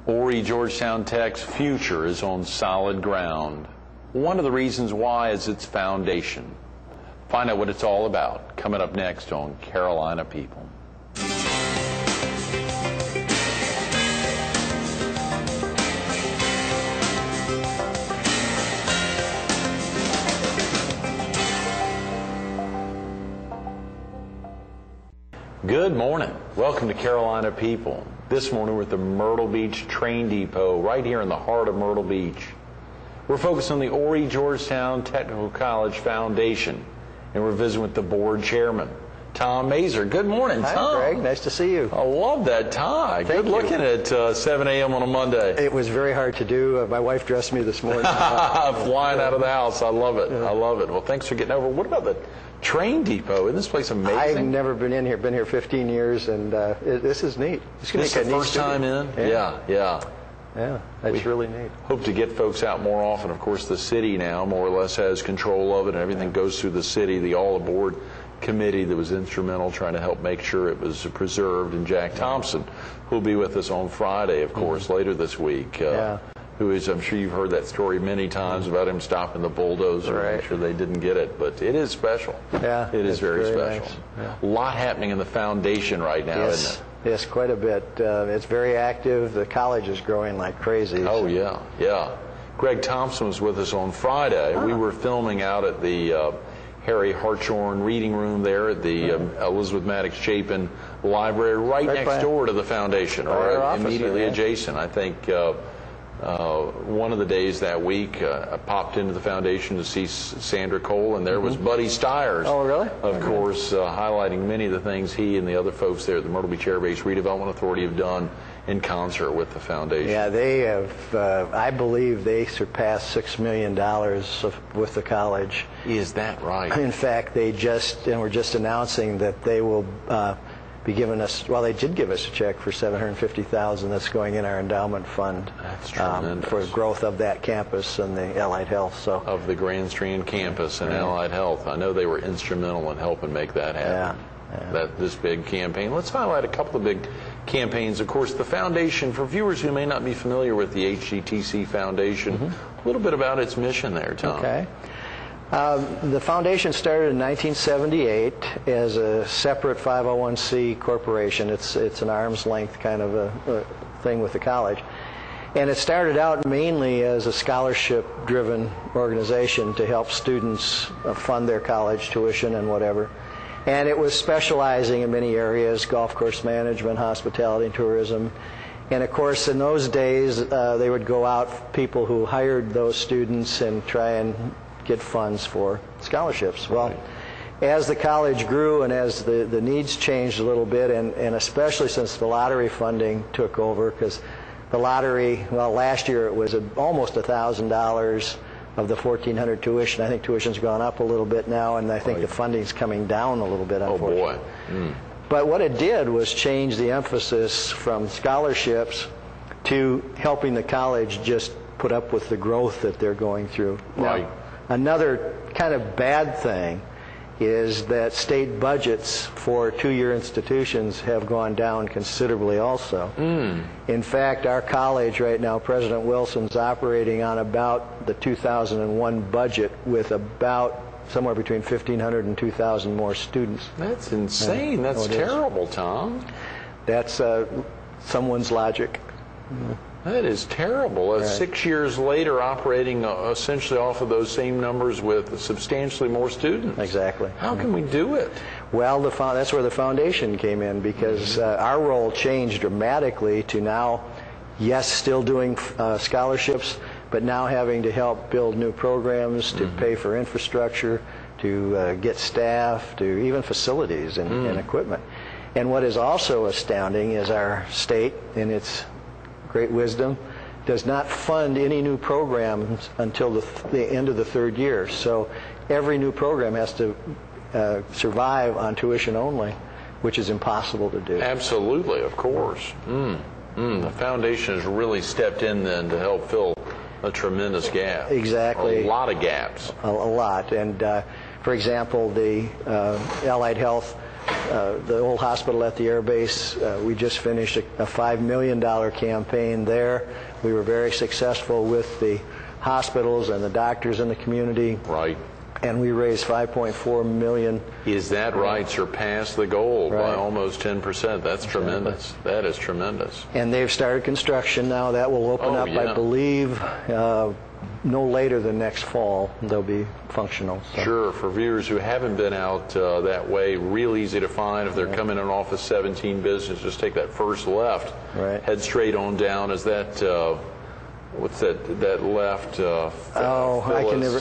Horry Georgetown Tech's future is on solid ground. One of the reasons why is its foundation. Find out what it's all about coming up next on Carolina People. Good morning. Welcome to Carolina People. This morning we're at the Myrtle Beach Train Depot right here in the heart of Myrtle Beach. We're focused on the Horry Georgetown Technical College Foundation, and we're visiting with the board chairman, Tom Maeser. Good morning, Tom. Hi, Greg. Nice to see you. I love that tie. Good looking at 7 a.m. on a Monday. It was very hard to do. My wife dressed me this morning. Flying out of the house. I love it. I love it. Well, thanks for getting over. What about the train depot? Isn't this place amazing? I've never been in here. Been here 15 years, and this is neat. This is the first time in? Yeah. Yeah, that's really neat. Hope to get folks out more often. Of course, the city now more or less has control of it, and everything goes through the city. The All Aboard committee that was instrumental trying to help make sure it was preserved. And Jack Thompson, who'll be with us on Friday, of course, later this week. Who is, I'm sure you've heard that story many times about him stopping the bulldozer and make sure they didn't get it. But it is special. Yeah, it is very special. Nice. Yeah. A lot happening in the foundation right now, isn't it? Yes, quite a bit. It's very active. The college is growing like crazy. Oh, yeah. Greg Thompson was with us on Friday. We were filming out at the Harry Hartshorn reading room there at the Elizabeth Maddox Chapin Library, right next door to the foundation, or immediately adjacent. I think one of the days that week, I popped into the foundation to see Sandra Cole, and there was Buddy Stiers. Oh, really? Of course, highlighting many of the things he and the other folks there at the Myrtle Beach Air Base Redevelopment Authority have done in concert with the foundation. Yeah, they have, I believe they surpassed $6 million with the college. Is that right? In fact, they were just announcing that they will be giving us, well, they did give us a check for $750,000 that's going in our endowment fund. That's tremendous. For growth of that campus and the Allied Health. So of the Grand Strand campus and Allied Health. I know they were instrumental in helping make that happen. This big campaign. Let's highlight a couple of big campaigns. Of course, the foundation, for viewers who may not be familiar with the HGTC Foundation, a little bit about its mission there, Tom. Okay. The foundation started in 1978 as a separate 501c corporation. It's an arm's length kind of a thing with the college. And it started out mainly as a scholarship-driven organization to help students fund their college tuition and whatever. And it was specializing in many areas: golf course management, hospitality, and tourism. And of course, in those days, they would go out, people who hired those students, and try and get funds for scholarships. Well, as the college grew and as the needs changed a little bit, and especially since the lottery funding took over, because the lottery, well, last year it was almost $1,000 of the $1,400 tuition. I think tuition's gone up a little bit now, and I think the funding's coming down a little bit, unfortunately. Oh, boy. But what it did was change the emphasis from scholarships to helping the college just put up with the growth that they're going through. Right. Now, another kind of bad thing is that state budgets for two-year institutions have gone down considerably also. In fact, our college right now, President Wilson's operating on about the 2001 budget with about somewhere between 1,500 and 2,000 more students. That's insane. That's terrible, Tom. That's someone's logic. That is terrible. 6 years later, operating essentially off of those same numbers with substantially more students. Exactly. How can we do it? Well, that's where the foundation came in, because our role changed dramatically to now, yes, still doing scholarships, but now having to help build new programs, to pay for infrastructure, to get staff, to even facilities and equipment. And what is also astounding is our state, in its great wisdom, does not fund any new programs until the end of the third year. So every new program has to survive on tuition only, which is impossible to do. Absolutely, of course. The foundation has really stepped in then to help fill a tremendous gap. Exactly. A lot of gaps. A lot. And for example, the Allied Health the old hospital at the air base. We just finished a $5 million campaign there. We were very successful with the hospitals and the doctors in the community. Right. And we raised $5.4 million. Is that right? Surpassed the goal by almost 10%. That's tremendous. That is tremendous. And they've started construction now. That will open up, I believe, no later than next fall. They'll be functional. So. Sure. For viewers who haven't been out that way, real easy to find. If they're coming in off of 17 business, just take that first left. Right. Head straight on down. Is that... what's that left? I can never.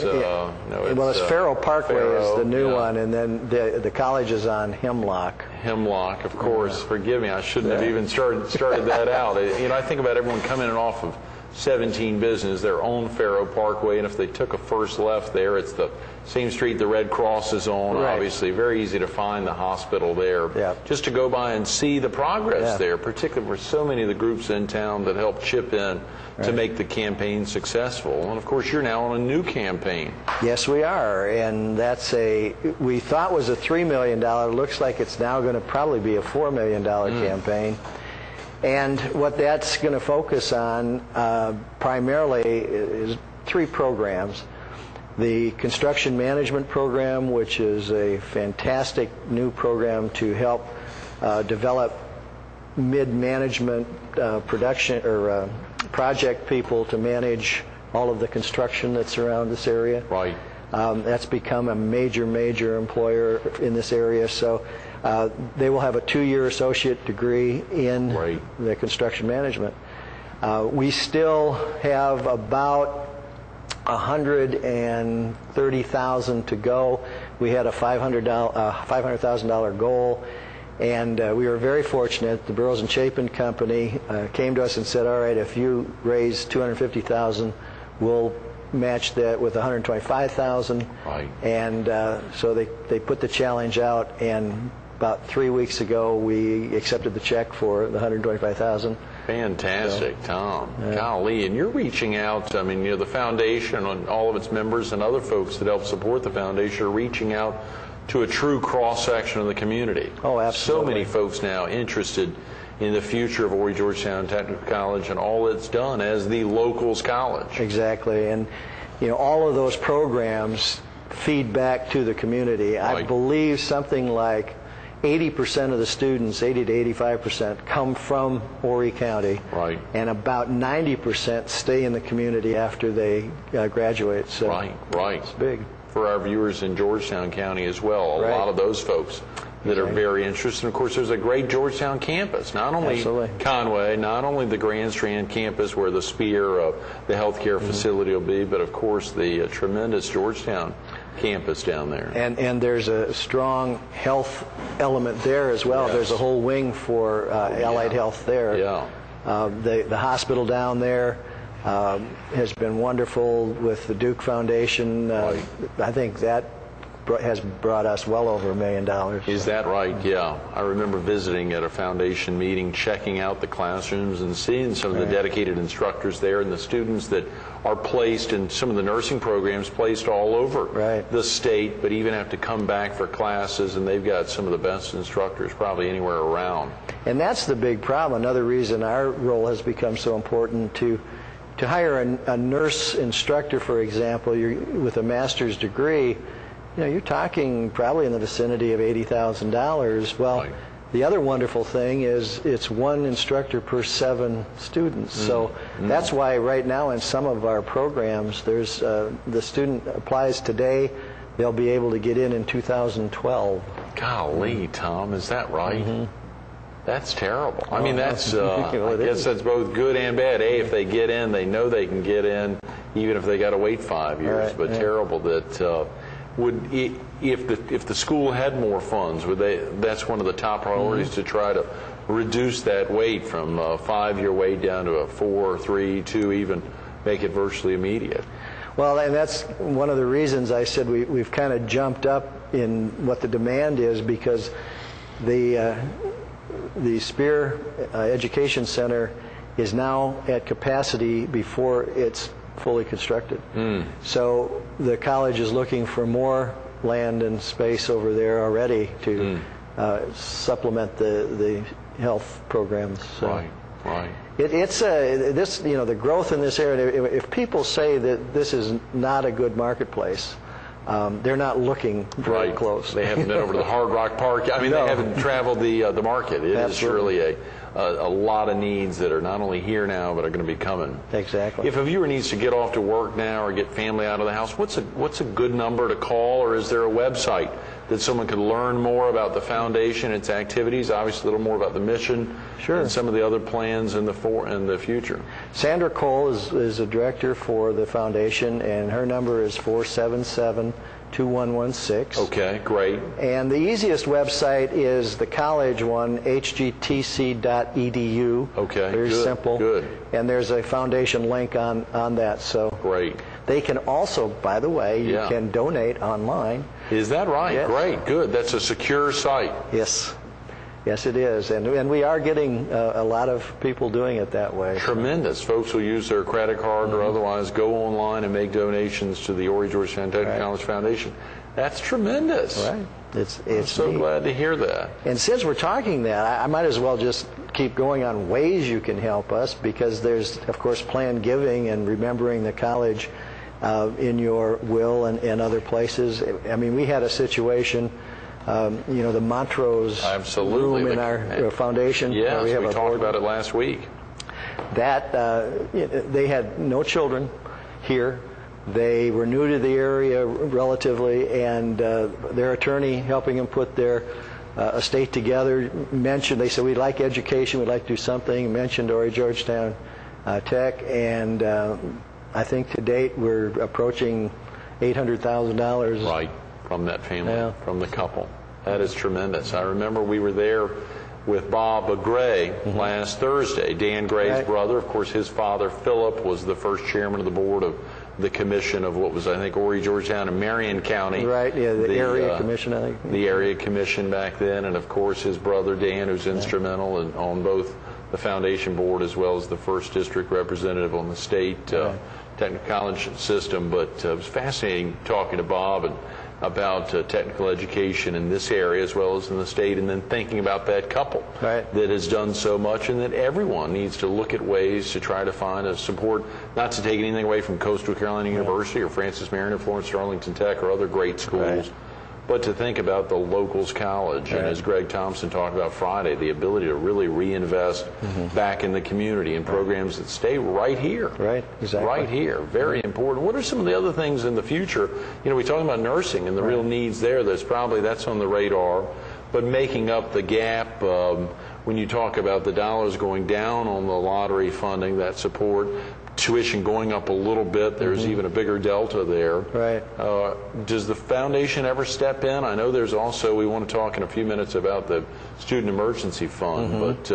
No, well, it's Farrow Parkway is the new one, and then the college is on Hemlock. Hemlock, of course. Forgive me, I shouldn't have even started that out. I think about everyone coming in off of 17 business, their own Farrow Parkway, and if they took a first left there, it's the same street the Red Cross is on, obviously. Very easy to find the hospital there. Yeah. Just to go by and see the progress there, particularly for so many of the groups in town that help chip in to make the campaign successful. And of course, you're now on a new campaign. Yes, we are, and that's we thought was a $3 million. Looks like it's now going to probably be a $4 million campaign. And what that's going to focus on primarily is 3 programs. The construction management program, which is a fantastic new program to help develop mid-management production or project people to manage all of the construction that's around this area. Right. That's become a major employer in this area. So they will have a 2-year associate degree in the construction management. We still have about $130,000 to go. We had a $500,000 goal. And we were very fortunate. The Burroughs and Chapin Company came to us and said, all right, if you raise $250,000, we'll match that with $125,000. Right. And so they put the challenge out, and about 3 weeks ago, we accepted the check for the $125,000. Fantastic, Tom. Golly, and you're reaching out. I mean, the foundation and all of its members and other folks that help support the foundation are reaching out to a true cross-section of the community. Oh, absolutely. So many folks now interested in the future of Horry Georgetown Technical College and all it's done as the locals college. Exactly, and all of those programs feed back to the community. I believe something like 80% of the students, 80 to 85%, come from Horry County. Right. And about 90% stay in the community after they graduate. So right. It's big. For our viewers in Georgetown County as well, a lot of those folks that are very interested. And of course, there's a great Georgetown campus, not only Conway, not only the Grand Strand campus where the Spear, the healthcare facility will be, but of course the tremendous Georgetown campus down there. And there's a strong health element there as well. There's a whole wing for allied health there. Yeah. The hospital down there has been wonderful with the Duke Foundation. I think that has brought us well over $1 million. Is that right? Yeah. I remember visiting at a foundation meeting, checking out the classrooms and seeing some of the dedicated instructors there and the students that are placed in some of the nursing programs placed all over the state, but even have to come back for classes, and they've got some of the best instructors probably anywhere around. And that's the big problem. Another reason our role has become so important to hire a nurse instructor, for example, with a master's degree, you're talking probably in the vicinity of $80,000. Well, the other wonderful thing is it's one instructor per 7 students. So that's why right now in some of our programs, there's the student applies today, they'll be able to get in 2012. Golly, Tom, is that right? That's terrible. I mean, that's, well, I guess that's both good and bad. If they get in, they know they can get in, even if they got to wait 5 years. But terrible that if the school had more funds, that's one of the top priorities to try to reduce that wait from a 5-year wait down to a 4, 3, 2, even make it virtually immediate. Well, and that's one of the reasons I said we've kind of jumped up in what the demand is, because the Spear Education Center is now at capacity before it's fully constructed. So the college is looking for more land and space over there already to supplement the health programs. Right, right. It's this, you know, the growth in this area. If people say that this is not a good marketplace, they're not looking very close. They haven't been over to the Hard Rock Park. I mean, they haven't traveled the market. It is surely a lot of needs that are not only here now, but are going to be coming. Exactly. If a viewer needs to get off to work now or get family out of the house, what's a good number to call, or is there a website that someone could learn more about the foundation, its activities, obviously a little more about the mission, and some of the other plans in the future? Sandra Cole is the director for the foundation, and her number is 477-2116. Okay, great. And the easiest website is the college one, hgtc.edu. Okay, very simple. Good. And there's a foundation link on that. So great. They can also, by the way, you can donate online. Is that right? Yes. Great, good. That's a secure site. Yes. Yes, it is. And we are getting a lot of people doing it that way. Tremendous. Folks will use their credit card or otherwise go online and make donations to the Horry Georgetown Technical College Foundation. That's tremendous. Right. I'm so glad to hear that. And since we're talking that, I might as well just keep going on ways you can help us, because there's, of course, planned giving and remembering the college in your will and other places. I mean, we had a situation, you know, the Montrose room in our foundation. Yes, we talked about it last week. That they had no children here. They were new to the area relatively, and their attorney helping them put their estate together mentioned, they said, we'd like education, we'd like to do something, mentioned Horry Georgetown Tech, and I think to date we're approaching $800,000. Right, from that family, from the couple. That is tremendous. I remember we were there with Bob Gray last Thursday, Dan Gray's brother. Of course, his father, Philip, was the first chairman of the board of the commission of what was, I think, Horry Georgetown and Marion County. Right, yeah, the area commission, I think. The area commission back then, and of course his brother Dan, who's instrumental on both the foundation board as well as the first district representative on the state technical college system. But it was fascinating talking to Bob and about technical education in this area as well as in the state, and then thinking about that couple that has done so much, and that everyone needs to look at ways to try to find a support, not to take anything away from Coastal Carolina University or Francis Marion or Florence Darlington Tech or other great schools, but to think about the locals college, and as Greg Thompson talked about Friday, the ability to really reinvest back in the community in programs that stay right here. Right, exactly. Right here. Very important. What are some of the other things in the future? You know, we talk about nursing and the real needs there. That's on the radar. But making up the gap, when you talk about the dollars going down on the lottery funding, that support, tuition going up a little bit, there's even a bigger delta there. Right. Does the foundation ever step in? I know there's also, we want to talk in a few minutes about the Student Emergency Fund, but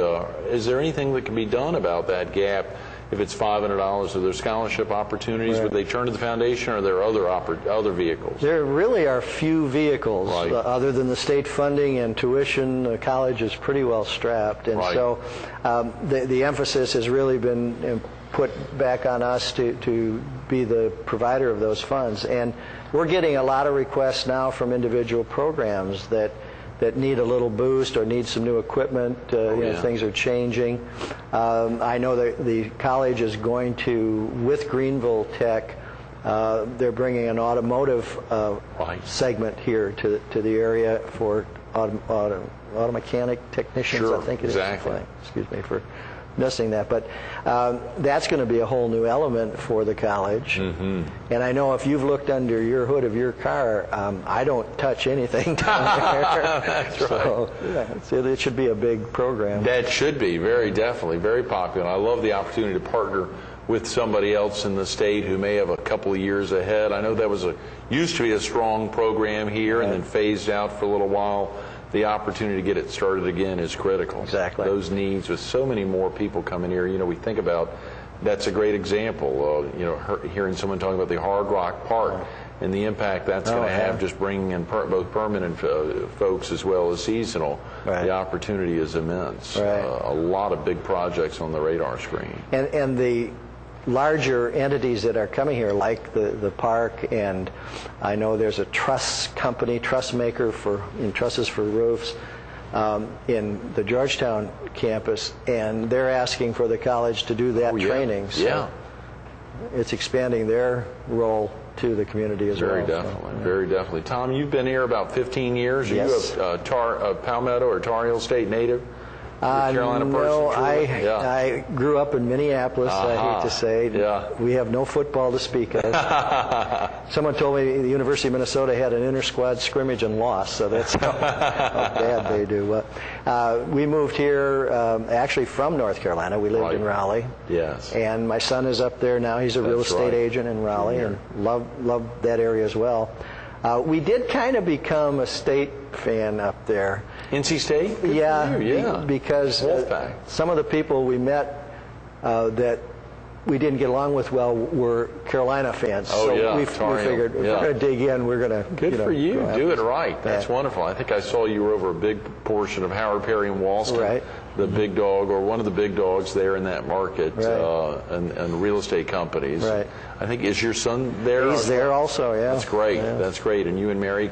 is there anything that can be done about that gap? If it's $500, are there scholarship opportunities? Would they turn to the foundation, or are there other vehicles? There really are few vehicles other than the state funding and tuition. The college is pretty well strapped, and so the emphasis has really been put back on us to be the provider of those funds. And we're getting a lot of requests now from individual programs that need a little boost or need some new equipment. You know, things are changing. I know that the college is going to, with Greenville Tech, they're bringing an automotive segment here to the area for auto mechanic technicians, I think it is. Exactly. Excuse me for missing that, but that's going to be a whole new element for the college. And I know if you've looked under your hood of your car, I don't touch anything down there. That's right. So it should be a big program. That should be, very definitely, very popular. I love the opportunity to partner with somebody else in the state who may have a couple of years ahead. I know that was used to be a strong program here and then phased out for a little while. The opportunity to get it started again is critical. Exactly. Those needs, with so many more people coming here, you know, we think about, that's a great example. You know, hearing someone talking about the Hard Rock Park and the impact that's going to have, just bringing in both permanent folks as well as seasonal. The opportunity is immense. A lot of big projects on the radar screen. And the larger entities that are coming here, like the park, and I know there's a truss company, truss maker in trusses for roofs. in the Georgetown campus, and they're asking for the college to do that training. So it's expanding their role to the community as well. Very definitely, very definitely. Tom, you've been here about 15 years. Are you a Palmetto or Tar Heel State native? Carolina person? No, I grew up in Minneapolis, I hate to say. We have no football to speak of. Someone told me the University of Minnesota had an inter-squad scrimmage and lost, so that's how bad they do. We moved here actually from North Carolina. We lived in Raleigh. Yes. And my son is up there now. He's a real estate agent in Raleigh, and love that area as well. We did kind of become a state fan up there. NC State? Good yeah, for you. Yeah. Because some of the people we met that we didn't get along with well were Carolina fans. Oh, so we figured if we're going to dig in, we're going to Good for you. Do it right. That's wonderful. I think I saw you were over a big portion of Howard Perry and Walston, the big dog, or one of the big dogs there in that market, and real estate companies. Right. I think, is your son there? He's there also, yeah. That's great. Yeah. That's great. And you and Mary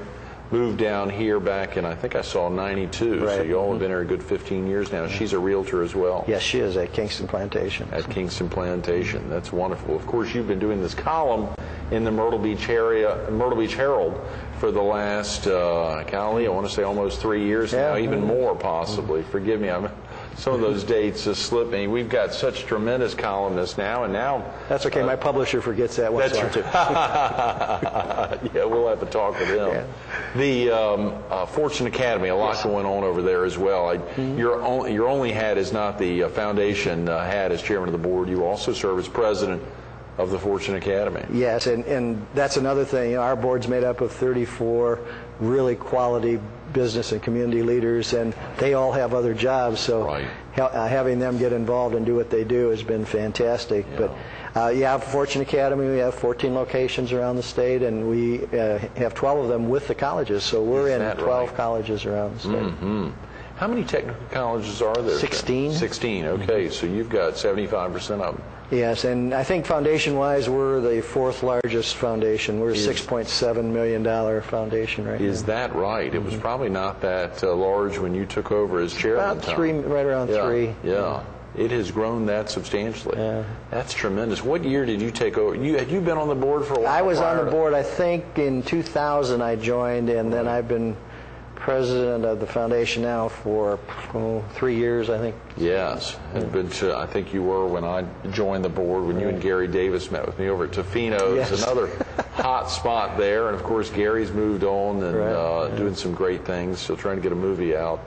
moved down here back in, I think I saw 92, so you all have been here a good 15 years now. She's a realtor as well. Yes, she is at Kingston Plantation. At Kingston Plantation. That's wonderful. Of course, you've been doing this column in the Myrtle Beach area, Myrtle Beach Herald, for the last, golly, I want to say almost 3 years now, even more possibly. Forgive me, some of those dates just slip me. We've got such tremendous columnists now, and now... That's okay, my publisher forgets that once in a while, too. Yeah, we'll have to talk with him. Yeah. The Fortune Academy, a lot going on over there as well. Your only hat is not the foundation hat as chairman of the board. You also serve as president of the Fortune Academy. Yes, and that's another thing. You know, our board's made up of 34 really quality business and community leaders, and they all have other jobs, so having them get involved and do what they do has been fantastic. But Fortune Academy, we have 14 locations around the state, and we have 12 of them with the colleges, so we're in 12 colleges around the state. How many technical colleges are there? 16. 16, okay, so you've got 75% of them. Yes, and I think foundation-wise, we're the fourth largest foundation. We're a $6.7 million foundation right now. Is that right? It was probably not that large when you took over as chairman. About three, right around three. Yeah. It has grown that substantially. Yeah. That's tremendous. What year did you take over? Had you been on the board for a while? I was on the board, I think, in 2000 I joined, and then I've been president of the foundation now for 3 years, I think. Yes, I think you were when I joined the board, when you and Gary Davis met with me over at Tofino's, another hot spot there. And of course, Gary's moved on and doing some great things, still trying to get a movie out.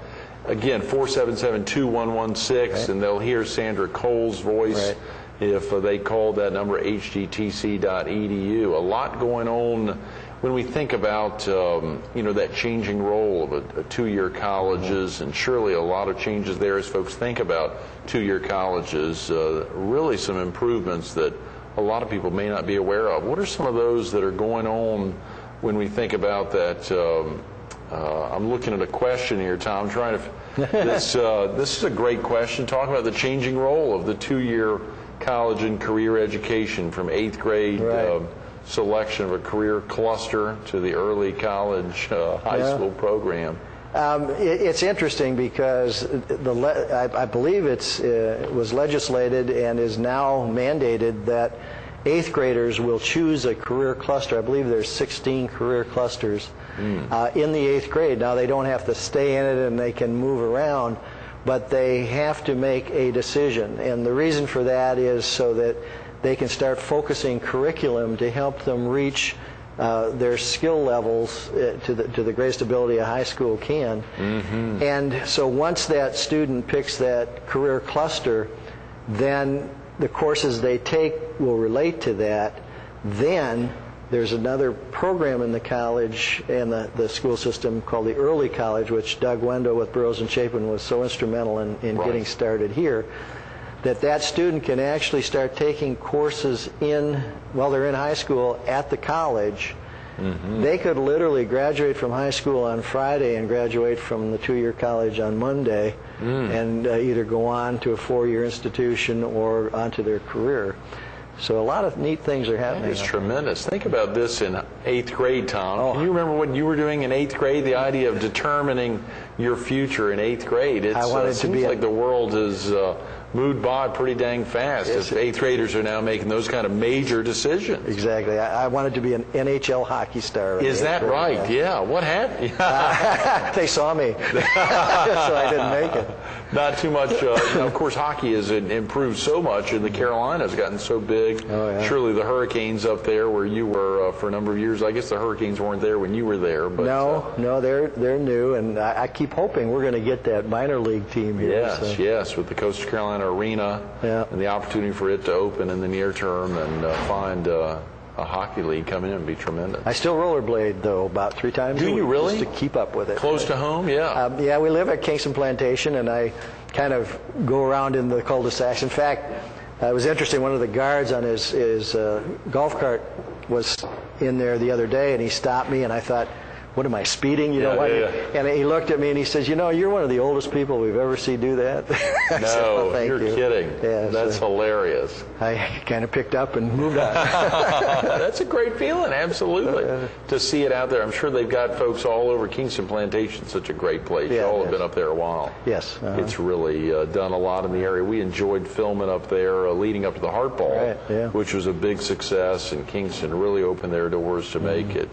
Again, 477-2116, and they'll hear Sandra Cole's voice if they call that number, hdtc.edu. A lot going on when we think about that changing role of a two-year colleges, and surely a lot of changes there as folks think about two-year colleges, really some improvements that a lot of people may not be aware of. What are some of those that are going on when we think about that? I'm looking at a question here, Tom, trying to this is a great question. Talk about the changing role of the two-year college and career education from 8th grade selection of a career cluster to the early college high school program. It's interesting because I believe it was legislated and is now mandated that 8th graders will choose a career cluster. I believe there's 16 career clusters in the 8th grade. Now, they don't have to stay in it and they can move around, but they have to make a decision. And the reason for that is so that they can start focusing curriculum to help them reach their skill levels to the greatest ability a high school can. And so once that student picks that career cluster, then the courses they take will relate to that. Then there's another program in the college and the school system called the early college, which Doug Wendo with Burroughs and Chapin was so instrumental in getting started here, that student can actually start taking courses while they're in high school at the college. They could literally graduate from high school on Friday and graduate from the two-year college on Monday and either go on to a 4-year institution or onto their career. So a lot of neat things are happening. It's tremendous. Think about this in 8th grade, Tom. Can you remember what you were doing in 8th grade? The idea of determining your future in 8th grade. It seems like the world has moved by pretty dang fast. If 8th graders are now making those kind of major decisions. Exactly. I wanted to be an NHL hockey star. Is that right? Yeah. What happened? They saw me, so I didn't make it. Not too much. Of course, hockey has improved so much, and the Carolinas gotten so big. Oh, yeah. Surely the Hurricanes up there, where you were for a number of years. I guess the Hurricanes weren't there when you were there. But no, they're new, and I keep hoping we're going to get that minor league team here. Yes, with the Coastal Carolina Arena and the opportunity for it to open in the near term and find a hockey league coming in would be tremendous. I still rollerblade, though, about 3 times a week. Do you really? Just to keep up with it. Close to home? Yeah. Yeah, we live at Kingston Plantation, and I kind of go around in the cul-de-sacs. In fact, it was interesting, one of the guards on his golf cart was in there the other day, and he stopped me, and I thought, what am I, speeding? And he looked at me and he says, you're one of the oldest people we've ever seen do that. No, you're kidding. Yeah, that's hilarious. I kind of picked up and moved on. That's a great feeling, absolutely. To see it out there. I'm sure they've got folks all over Kingston Plantation, such a great place. You all have been up there a while. Yes. It's really done a lot in the area. We enjoyed filming up there leading up to the Heart Ball, which was a big success, and Kingston really opened their doors to make it.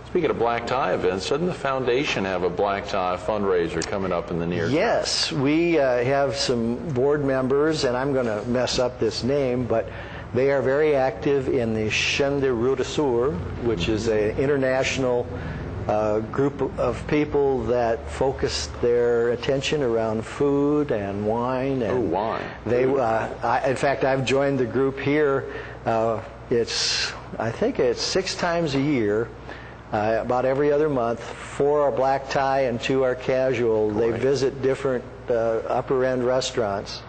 Speaking of black tie events, doesn't the foundation have a black tie fundraiser coming up in the near term? Yes, we have some board members, and I'm going to mess up this name, but they are very active in the Chaîne de Route Sur, which is an international group of people that focus their attention around food and wine. And wine. They, in fact, I've joined the group here. I think it's 6 times a year. About every other month. 4 are black tie and 2 are casual. They visit different upper-end restaurants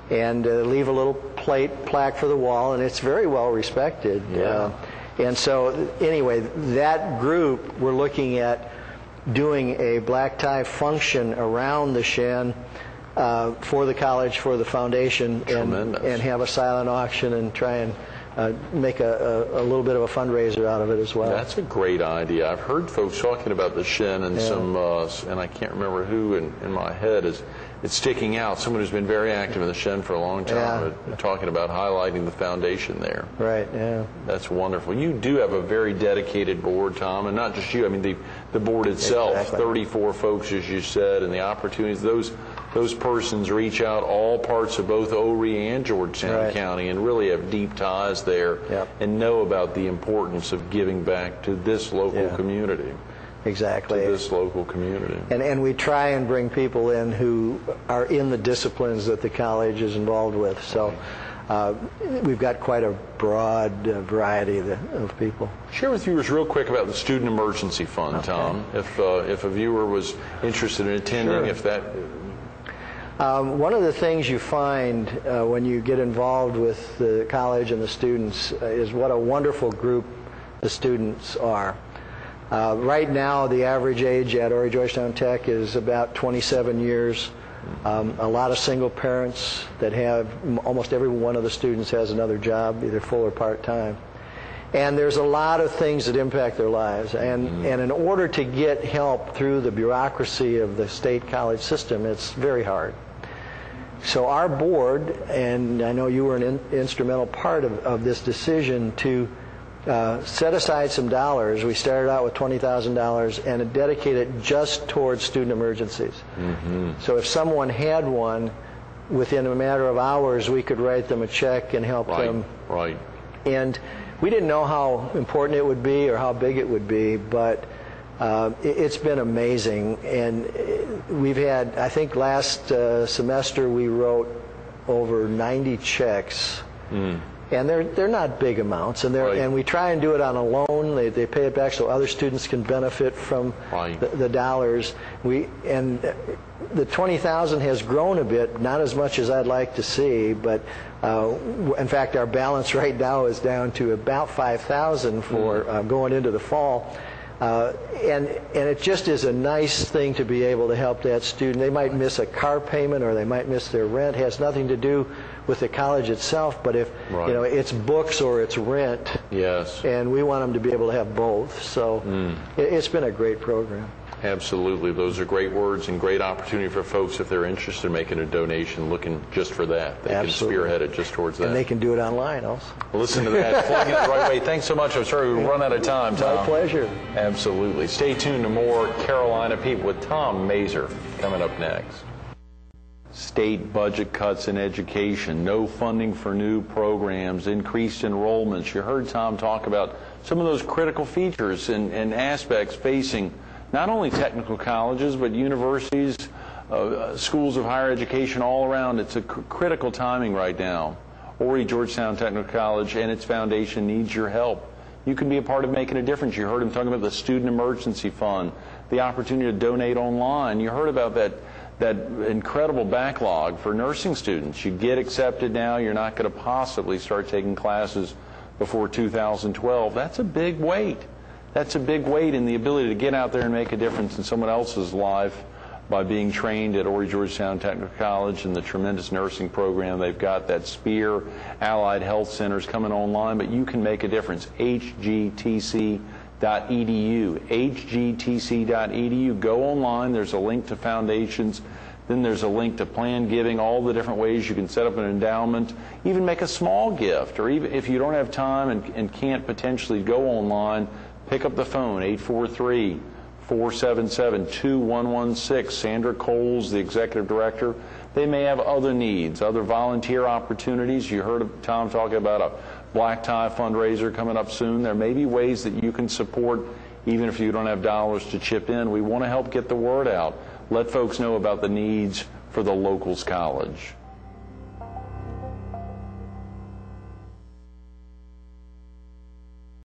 and leave a little plaque for the wall, and it's very well respected. And so, anyway, that group, we're looking at doing a black tie function around the Shen for the college, for the foundation, and have a silent auction and try and make a little bit of a fundraiser out of it as well. That's a great idea. I've heard folks talking about the Shen and some, and I can't remember who in my head is. It's sticking out. Someone who's been very active in the Shen for a long time, talking about highlighting the foundation there. Right. Yeah. That's wonderful. You do have a very dedicated board, Tom, and not just you. I mean, the board itself. Exactly. 34 folks, as you said, and the opportunities. Those persons reach out all parts of both Horry and Georgetown County and really have deep ties there and know about the importance of giving back to this local community. Exactly. To this local community. And we try and bring people in who are in the disciplines that the college is involved with. So we've got quite a broad variety of people. Share with viewers real quick about the Student Emergency Fund, Tom. If a viewer was interested in attending, if that... One of the things you find when you get involved with the college and the students is what a wonderful group the students are. Right now, the average age at Horry Georgetown Tech is about 27 years. A lot of single parents that have, almost every one of the students has another job, either full or part-time. And there's a lot of things that impact their lives. And in order to get help through the bureaucracy of the state college system, it's very hard. So our board, and I know you were an instrumental part of this decision to set aside some dollars. We started out with $20,000 and dedicate it just towards student emergencies. So if someone had one, within a matter of hours, we could write them a check and help them. And we didn't know how important it would be or how big it would be, but it's been amazing. And we've had, I think last semester we wrote over 90 checks. And they're not big amounts, and we try and do it on a loan. They pay it back so other students can benefit from the dollars. And the $20,000 has grown a bit, not as much as I'd like to see, but in fact our balance right now is down to about $5,000 for going into the fall. And it just is a nice thing to be able to help that student. They might miss a car payment or they might miss their rent. It has nothing to do with the college itself, but if Right. you know it's books or it's rent, Yes. and we want them to be able to have both. So it's been a great program. Absolutely. Those are great words and great opportunity for folks if they're interested in making a donation, looking just for that. They Absolutely. can spearhead it just towards that. And they can do it online also. Listen to that. Plugging it the right way. Thanks so much. I'm sorry we run out of time, Tom. My pleasure. Absolutely. Stay tuned to more Carolina People with Tom Maeser coming up next. State budget cuts in education, no funding for new programs, increased enrollments. You heard Tom talk about some of those critical features and aspects facing not only technical colleges, but universities, schools of higher education all around. It's a critical timing right now. Horry Georgetown Technical College and its foundation needs your help. You can be a part of making a difference. You heard him talking about the Student Emergency Fund, the opportunity to donate online. You heard about that incredible backlog for nursing students. You get accepted now, you're not going to possibly start taking classes before 2012. That's a big weight. That's a big weight in the ability to get out there and make a difference in someone else's life by being trained at Horry Georgetown Technical College and the tremendous nursing program they've got. That SPEAR Allied Health Centers coming online, but you can make a difference. hgtc.edu. hgtc.edu. Go online. There's a link to foundations. Then there's a link to planned giving, all the different ways you can set up an endowment, even make a small gift, or even if you don't have time and can't potentially go online, pick up the phone, 843-477-2116. Sandra Coles, the executive director. They may have other needs, other volunteer opportunities. You heard Tom talking about a black tie fundraiser coming up soon. There may be ways that you can support even if you don't have dollars to chip in. We want to help get the word out. Let folks know about the needs for the locals college.